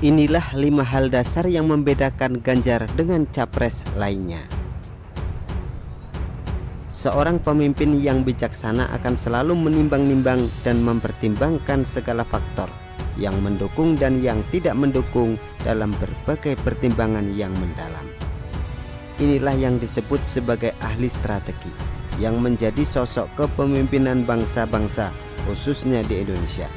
Inilah 5 hal dasar yang membedakan Ganjar dengan capres lainnya. Seorang pemimpin yang bijaksana akan selalu menimbang-nimbang dan mempertimbangkan segala faktor yang mendukung dan yang tidak mendukung dalam berbagai pertimbangan yang mendalam. Inilah yang disebut sebagai ahli strategi, yang menjadi sosok kepemimpinan bangsa-bangsa, khususnya di Indonesia.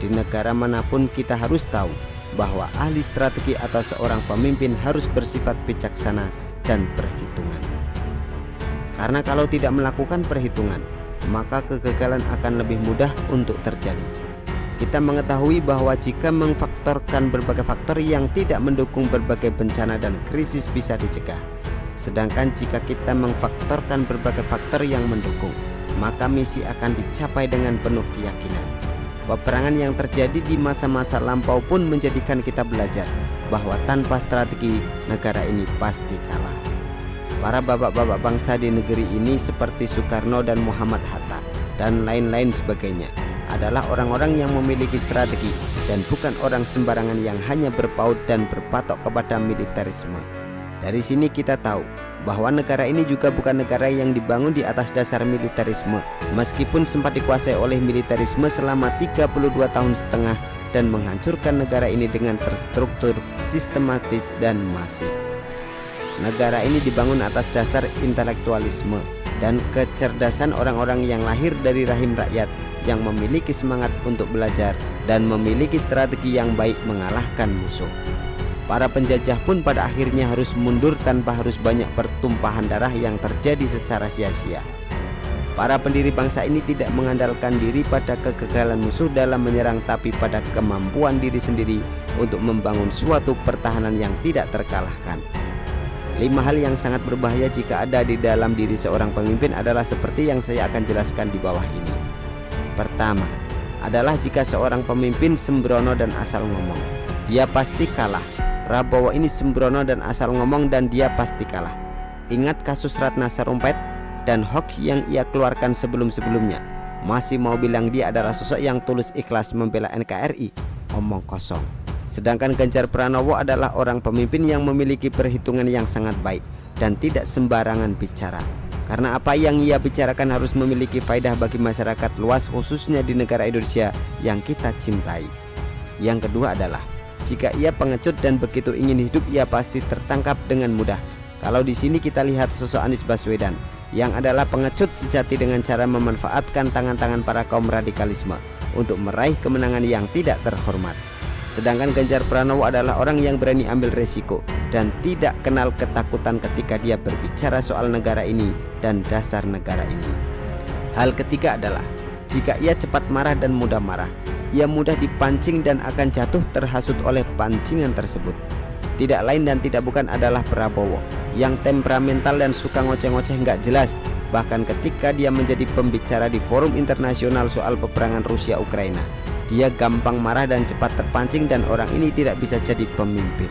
Di negara manapun kita harus tahu bahwa ahli strategi atau seorang pemimpin harus bersifat bijaksana dan perhitungan. Karena kalau tidak melakukan perhitungan, maka kegagalan akan lebih mudah untuk terjadi. Kita mengetahui bahwa jika memfaktorkan berbagai faktor yang tidak mendukung, berbagai bencana dan krisis bisa dicegah. Sedangkan jika kita memfaktorkan berbagai faktor yang mendukung, maka misi akan dicapai dengan penuh keyakinan. Peperangan yang terjadi di masa-masa lampau pun menjadikan kita belajar bahwa tanpa strategi negara ini pasti kalah. Para bapak-bapak bangsa di negeri ini seperti Soekarno dan Muhammad Hatta dan lain-lain sebagainya adalah orang-orang yang memiliki strategi dan bukan orang sembarangan yang hanya berpaut dan berpatok kepada militerisme. Dari sini kita tahu bahwa negara ini juga bukan negara yang dibangun di atas dasar militerisme, meskipun sempat dikuasai oleh militerisme selama 32 tahun setengah dan menghancurkan negara ini dengan terstruktur, sistematis dan masif. Negara ini dibangun atas dasar intelektualisme dan kecerdasan orang-orang yang lahir dari rahim rakyat yang memiliki semangat untuk belajar dan memiliki strategi yang baik mengalahkan musuh. Para penjajah pun pada akhirnya harus mundur tanpa harus banyak pertumpahan darah yang terjadi secara sia-sia. Para pendiri bangsa ini tidak mengandalkan diri pada kegagalan musuh dalam menyerang, tapi pada kemampuan diri sendiri untuk membangun suatu pertahanan yang tidak terkalahkan. 5 hal yang sangat berbahaya jika ada di dalam diri seorang pemimpin adalah seperti yang saya akan jelaskan di bawah ini. Pertama adalah jika seorang pemimpin sembrono dan asal ngomong, dia pasti kalah. Prabowo ini sembrono dan asal ngomong dan dia pasti kalah. Ingat kasus Ratna Sarumpait dan hoax yang ia keluarkan sebelum-sebelumnya. Masih mau bilang dia adalah sosok yang tulus ikhlas membela NKRI? Omong kosong. Sedangkan Ganjar Pranowo adalah orang pemimpin yang memiliki perhitungan yang sangat baik dan tidak sembarangan bicara. Karena apa yang ia bicarakan harus memiliki faedah bagi masyarakat luas, khususnya di negara Indonesia yang kita cintai. Yang kedua adalah jika ia pengecut dan begitu ingin hidup, ia pasti tertangkap dengan mudah. Kalau di sini kita lihat sosok Anies Baswedan yang adalah pengecut sejati dengan cara memanfaatkan tangan-tangan para kaum radikalisme untuk meraih kemenangan yang tidak terhormat. Sedangkan Ganjar Pranowo adalah orang yang berani ambil resiko dan tidak kenal ketakutan ketika dia berbicara soal negara ini dan dasar negara ini. Hal ketiga adalah jika ia cepat marah dan mudah marah, ia mudah dipancing dan akan jatuh terhasut oleh pancingan tersebut. Tidak lain dan tidak bukan adalah Prabowo yang temperamental dan suka ngoceh-ngoceh nggak jelas. Bahkan ketika dia menjadi pembicara di forum internasional soal peperangan Rusia-Ukraina, dia gampang marah dan cepat terpancing dan orang ini tidak bisa jadi pemimpin.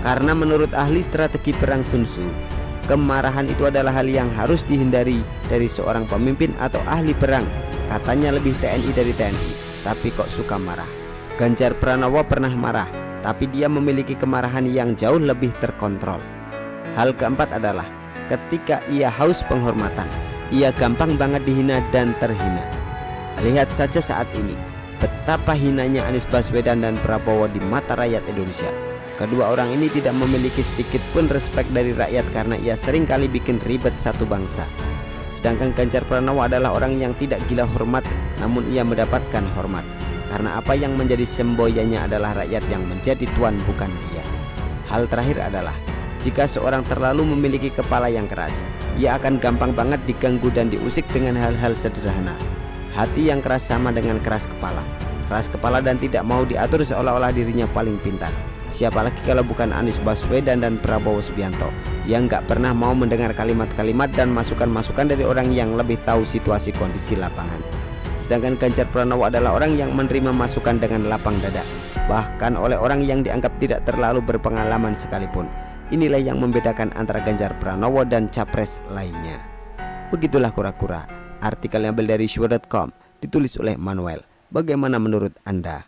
Karena menurut ahli strategi perang Sun Tzu, kemarahan itu adalah hal yang harus dihindari dari seorang pemimpin atau ahli perang. Katanya lebih TNI dari TNI, tapi kok suka marah. Ganjar Pranowo pernah marah, tapi dia memiliki kemarahan yang jauh lebih terkontrol. Hal keempat adalah ketika ia haus penghormatan, ia gampang banget dihina dan terhina. Lihat saja saat ini betapa hinanya Anies Baswedan dan Prabowo di mata rakyat Indonesia. Kedua orang ini tidak memiliki sedikit pun respek dari rakyat karena ia sering kali bikin ribet satu bangsa. Sedangkan Ganjar Pranowo adalah orang yang tidak gila hormat, namun ia mendapatkan hormat. Karena apa yang menjadi semboyannya adalah rakyat yang menjadi tuan, bukan dia. Hal terakhir adalah jika seorang terlalu memiliki kepala yang keras, ia akan gampang banget diganggu dan diusik dengan hal-hal sederhana. Hati yang keras sama dengan keras kepala. Keras kepala dan tidak mau diatur seolah-olah dirinya paling pintar. Siapa lagi kalau bukan Anies Baswedan dan Prabowo Subianto yang gak pernah mau mendengar kalimat-kalimat dan masukan-masukan dari orang yang lebih tahu situasi kondisi lapangan. Sedangkan Ganjar Pranowo adalah orang yang menerima masukan dengan lapang dada, bahkan oleh orang yang dianggap tidak terlalu berpengalaman sekalipun. Inilah yang membedakan antara Ganjar Pranowo dan capres lainnya. Begitulah kura-kura. Artikel yang ambil dari Syura.com, ditulis oleh Manuel. Bagaimana menurut Anda?